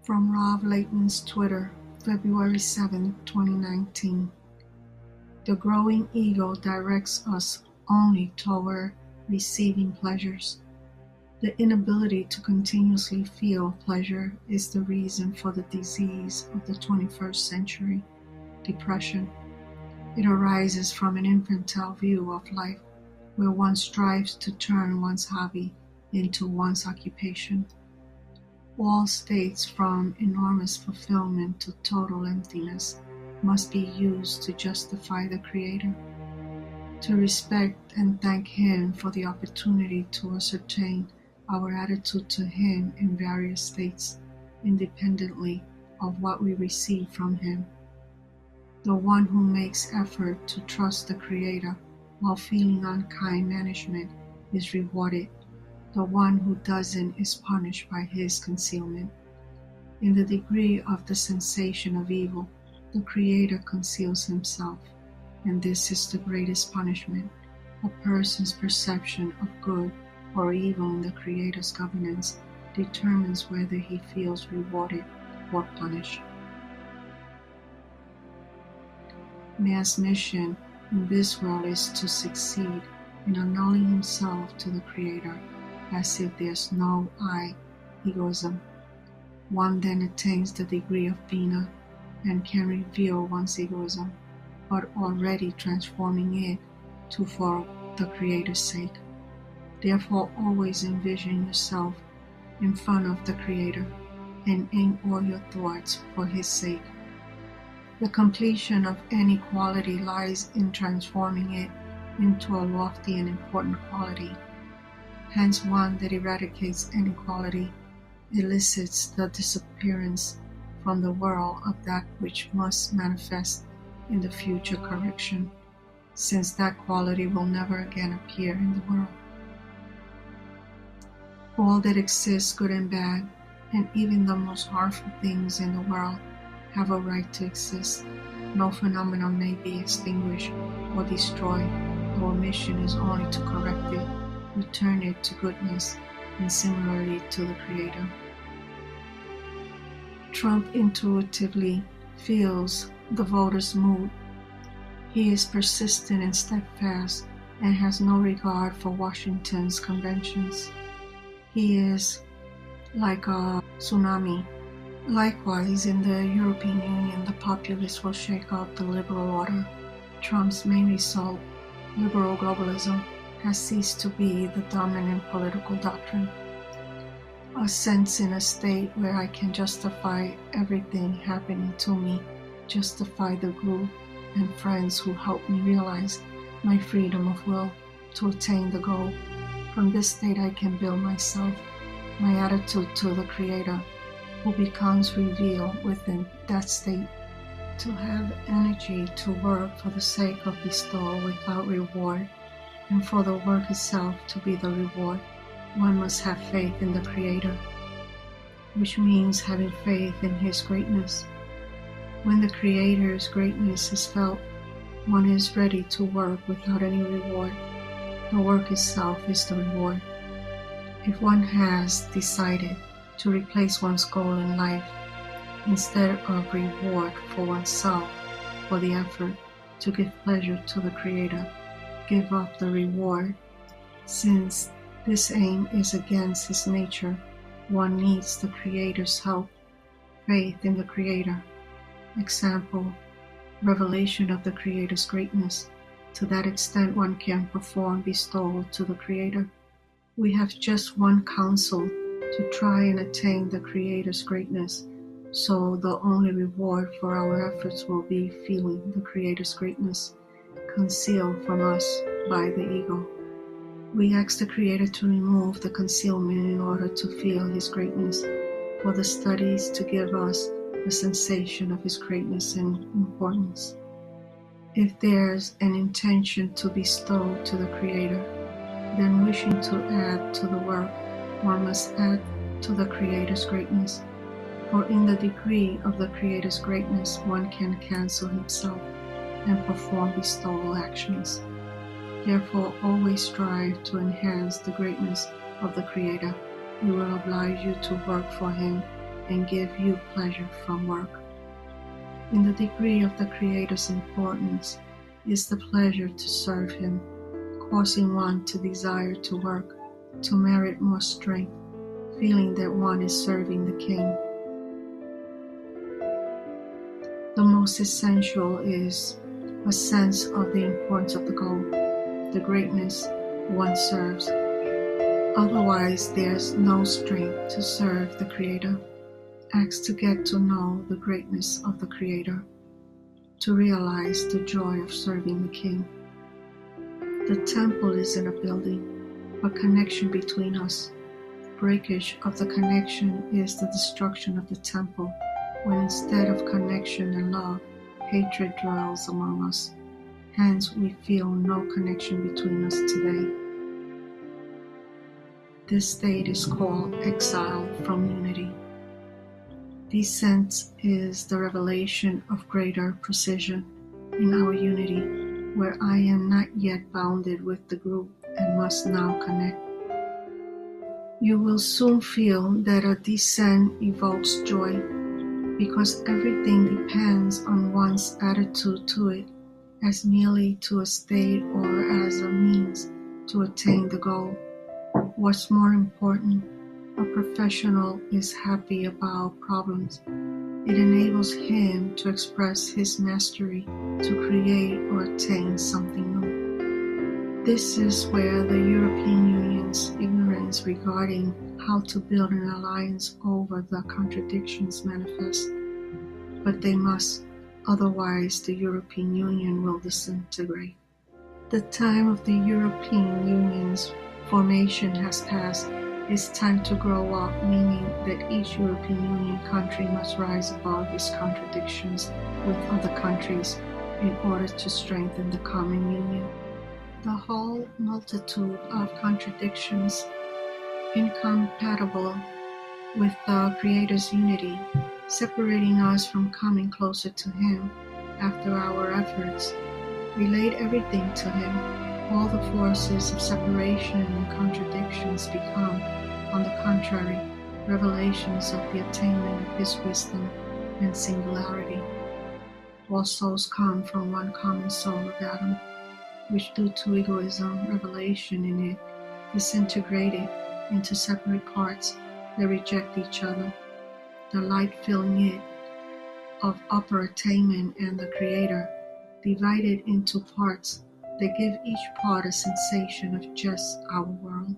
From Rob Laitman's Twitter, February 7, 2019. The growing ego directs us only toward receiving pleasures. The inability to continuously feel pleasure is the reason for the disease of the 21st century, depression. It arises from an infantile view of life, where one strives to turn one's hobby into one's occupation. All states from enormous fulfillment to total emptiness must be used to justify the Creator, to respect and thank Him for the opportunity to ascertain our attitude to Him in various states, independently of what we receive from Him. The one who makes effort to trust the Creator while feeling unkind management is rewarded. The one who doesn't is punished by his concealment. In the degree of the sensation of evil, the Creator conceals Himself, and this is the greatest punishment. A person's perception of good or evil in the Creator's governance determines whether he feels rewarded or punished. Man's mission in this world is to succeed in annulling himself to the Creator, as if there's no I, egoism. One then attains the degree of Bina and can reveal one's egoism, but already transforming it to for the Creator's sake. Therefore, always envision yourself in front of the Creator and aim all your thoughts for His sake. The completion of any quality lies in transforming it into a lofty and important quality. Hence, one that eradicates inequality elicits the disappearance from the world of that which must manifest in the future correction, since that quality will never again appear in the world. All that exists, good and bad, and even the most harmful things in the world, have a right to exist. No phenomenon may be extinguished or destroyed. Our mission is only to correct it, return it to goodness, and similarly to the Creator. Trump intuitively feels the voters' mood. He is persistent and steadfast and has no regard for Washington's conventions. He is like a tsunami. Likewise, in the European Union, the populists will shake out the liberal order. Trump's main result, liberal globalism, has ceased to be the dominant political doctrine. A sense in a state where I can justify everything happening to me, justify the group and friends who help me realize my freedom of will to attain the goal. From this state I can build myself, my attitude to the Creator, who becomes revealed within that state. To have energy to work for the sake of bestowal without reward, and for the work itself to be the reward, one must have faith in the Creator, which means having faith in His greatness. When the Creator's greatness is felt, one is ready to work without any reward. The work itself is the reward. If one has decided to replace one's goal in life, instead of reward for oneself for the effort to give pleasure to the Creator, give up the reward. Since this aim is against His nature, one needs the Creator's help, faith in the Creator. Example, revelation of the Creator's greatness. To that extent one can perform bestowal to the Creator. We have just one counsel, to try and attain the Creator's greatness, so the only reward for our efforts will be feeling the Creator's greatness, concealed from us by the ego. We ask the Creator to remove the concealment in order to feel His greatness, for the studies to give us the sensation of His greatness and importance. If there's an intention to bestow to the Creator, then wishing to add to the work, one must add to the Creator's greatness. For in the degree of the Creator's greatness, one can cancel himself and perform bestowal actions. Therefore, always strive to enhance the greatness of the Creator. He will oblige you to work for Him and give you pleasure from work. In the degree of the Creator's importance is the pleasure to serve Him, causing one to desire to work, to merit more strength, feeling that one is serving the King. The most essential is a sense of the importance of the goal, the greatness one serves. Otherwise, there's no strength to serve the Creator. Ask to get to know the greatness of the Creator, to realize the joy of serving the King. The temple isn't a building, a connection between us. Breakage of the connection is the destruction of the temple, when instead of connection and love, hatred dwells among us. Hence, we feel no connection between us today. This state is called exile from unity. Descent is the revelation of greater precision in our unity, where I am not yet bounded with the group and must now connect. You will soon feel that a descent evokes joy, because everything depends on one's attitude to it, as merely to a state or as a means to attain the goal. What's more important, a professional is happy about problems. It enables him to express his mastery, to create or attain something new. This is where the European Union's ignorance regarding how to build an alliance over the contradictions manifest. But they must, otherwise the European Union will disintegrate. The time of the European Union's formation has passed. It's time to grow up, meaning that each European Union country must rise above its contradictions with other countries in order to strengthen the common union. The whole multitude of contradictions incompatible with the Creator's unity, separating us from coming closer to Him after our efforts. Relate everything to Him. All the forces of separation and contradictions become, on the contrary, revelations of the attainment of His wisdom and singularity. All souls come from one common soul of Adam, which due to egoism, revelation in it, disintegrated into separate parts that reject each other. The light filling it of upper attainment and the Creator, divided into parts that give each part a sensation of just our world.